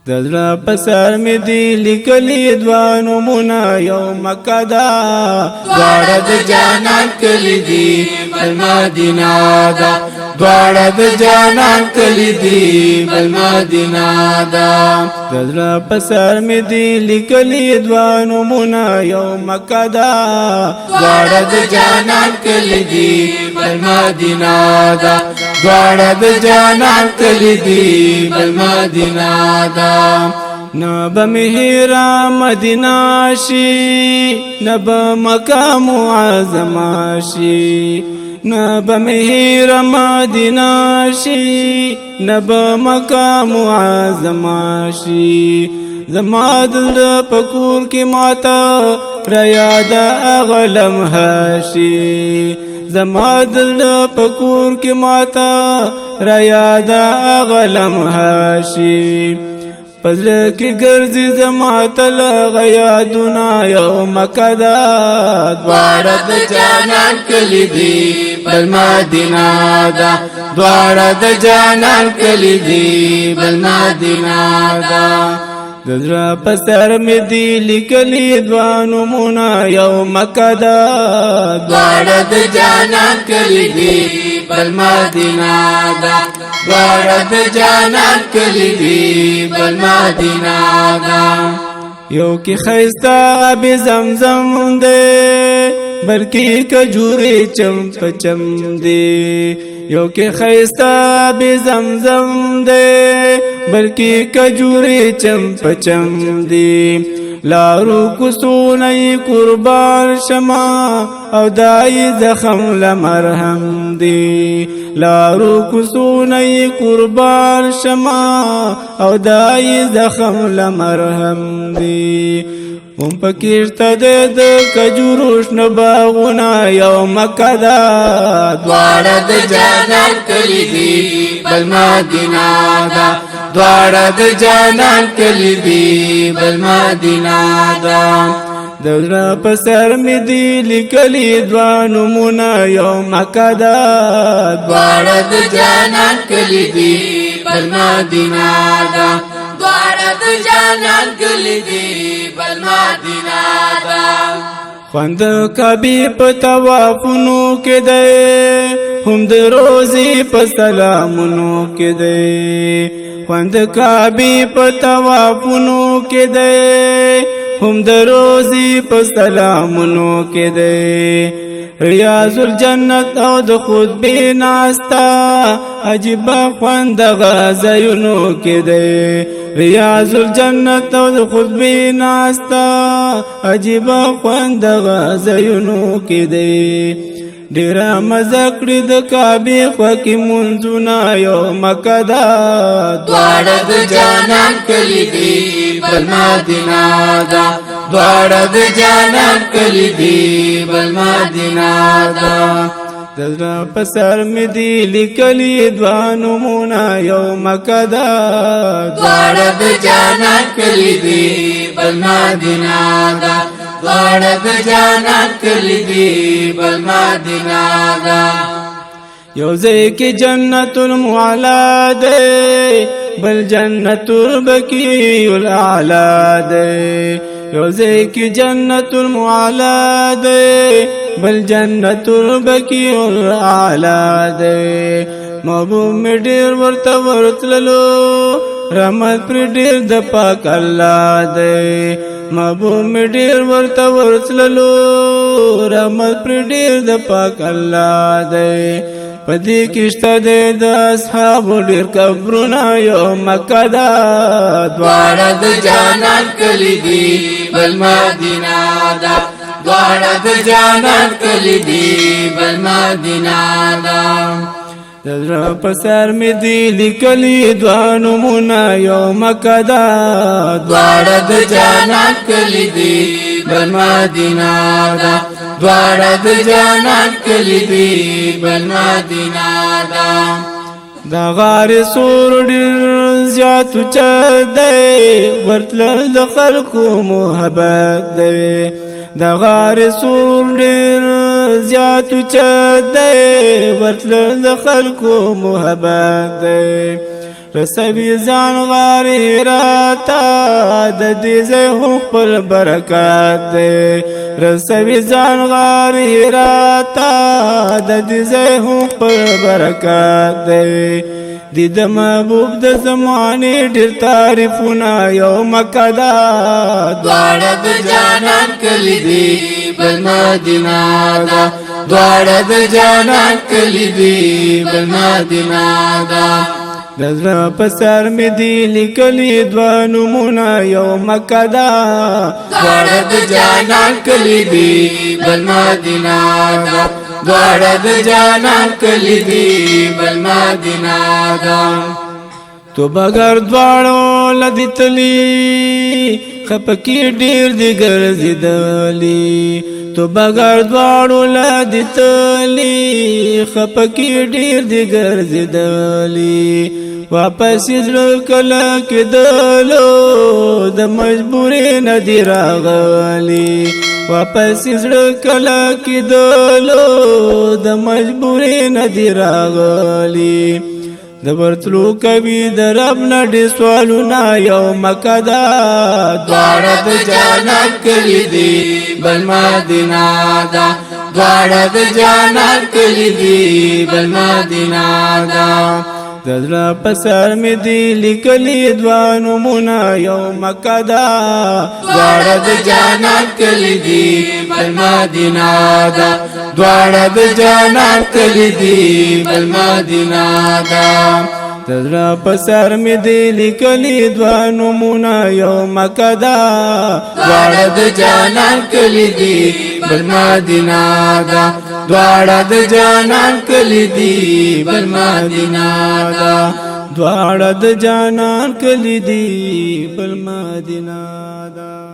دزړه په سر مې دی لیکلي دوه نومونه یو مکه ده دواړه د جانان کلی دي بل مدینه ده دواړه د جانان کلی دي بل مدینه ده دزړه په سر مې دی لیکلي دوه نومونه یو مکه ده دواړه د جانان کلی دي بل مدینه ده دواړه د جانان کلی دي بل مدینه ده نبا مهیرا مدینہ شی نبا مقام معظم شی نبا مهیرا مدینہ شی نبا مقام معظم شی زما دل پکور کی ماتا ریاد اغلم هاشی زما دل پکور کی ماتا ریاد اغلم هاشی پزړه کې ګرځي زما تل غیادونه یو مکه ده دواړه د جانان کلی دي بل مدینه ده دواړه د جانان کلی دي بل مدینه ده دزړه په سر مې دی لیکلي دوه نومونه یو مکه ده دواړه د جانان کلی دي بل مدینه ده دواړه د جانان کلی دي بل مدینه ده یو کې ښایسته آب زمزم دی بل کې کجورې چم په چم دی یو کې ښایسته آب زمزم دی بل کې کجورې چم په چم دی لارو کوسونه قربان شما او دای زخم لمرهم دی لارو کوسونه قربان شما او دای زخم لمرهم دی هم پکېرته د کجورو شنه باغونه یو مکه ده دواړه د جانان کلی دي بل مدینه ده دواړه د جانان کلی دي بل مدینه ده دزړه په سر مې دی لیکلي دوه نومونه یو مکه ده دواړه د جانان کلی دي بل مدینه ده دواړه د جانان کلی دي بل مدینه ده خوند کعبې په طوافونو کې دی هم د روزې په سلامونو کې دی خوند کعبې په طوافونو کې دی هم د روزې په سلامونو کې دی ریاض الجنت او د خطبې ناستا عجیب خوند غزایونو کې دی ریاض الجنت او د خطبې ناستا عجیب خوند غزایونو کې دی ډیره مزه کړې د کعبې خوا کې مونځونه یو مکه ده دواړه د جانان کلی دي بل مدینه ده دواړه د جانان کلی دي بل مدینه ده دزړه په سر مې دی لیکلي دوه نومونه یو مکه ده دواړه د جانان کلی دي بل مدینه ده دواړه د جانان کلی دي بل مدینه ده یو ځای کې جنت المعلا ده بل جنت البقیع الاعلی ده یو ځای کې جنت المعلا ده بل جنت البقیع الاعلی ده محبوب مې ډېر ورته ورتللو رحمت پر ډېر د پاک الله ده محبوب مې ډېر ورته ورتللو رحمت پر ډېر د پاک الله ده پدې کې شته د اصحابو ډېر قبرونه یو مکه ده دواړه د جانان کلی دي بل مدینه ده دواړه د جانان کلی دي بل مدینه ده دزړه په سر مې دی لیکلي دوه نومونه یو مکه ده دواړه د جانان کلی دي بل مدینه ده دواړه د جانان کلی دي بل مدینه ده دا غار سور ډېر زیات اوچت دی ورتلل د خلکو محبت دی دا غار سور ډېر زیات اوچت دی ورتلل د خلکو محبت دی رسوي ځان غاری راتا د دې ځای هم خپل برکات دی رسوي ځان غاری راتا د دې ځای هم خپل برکات دی د محبوب د زمانې ډېر تعریفونه یو مکه ده دواړه د جانان کلی دی بل مدینه ده دواړه د جانان کلی دی بل مدینه ده د زړه په سر مې دي لیکلي دوه نومونه یو مکه ده دواړه د جانان کلی دی بل مدینه ده دواړه د جانان کلی دی بل مدینه ده تو بغیر دواړو لدی تلی خپکی ډیر دی ګرځیدلی تو بغیر دواړو لدی تلی خپکی ډیر دی ګرځیدلی واپس زړه کله کېدلو د مجبورې نه دی راغلی واپس زړه کله کېدلو د مجبورې نه دی راغلی د ورتلو کوي د رب نه ډېر سوالونه یو مکه ده دواړه د جانان کلی دی بل مدینه ده دواړه د جانان کلی دی بل مدینه ده د زړه په سر مې دي لیکلي دوه نومونه یو مکه ده دواړه د جانان کلی دی بل مدینه ده دواړه د جانان کلی دی بل مدینه ده د زړه په سر مې دي لیکلي دوه نومونه یو مکه ده دواړه د جانان کلی دی بل مدینه ده دواړه د جانان کلی دی بل مدینه ده دواړه د جانان کلی دی بل مدینه ده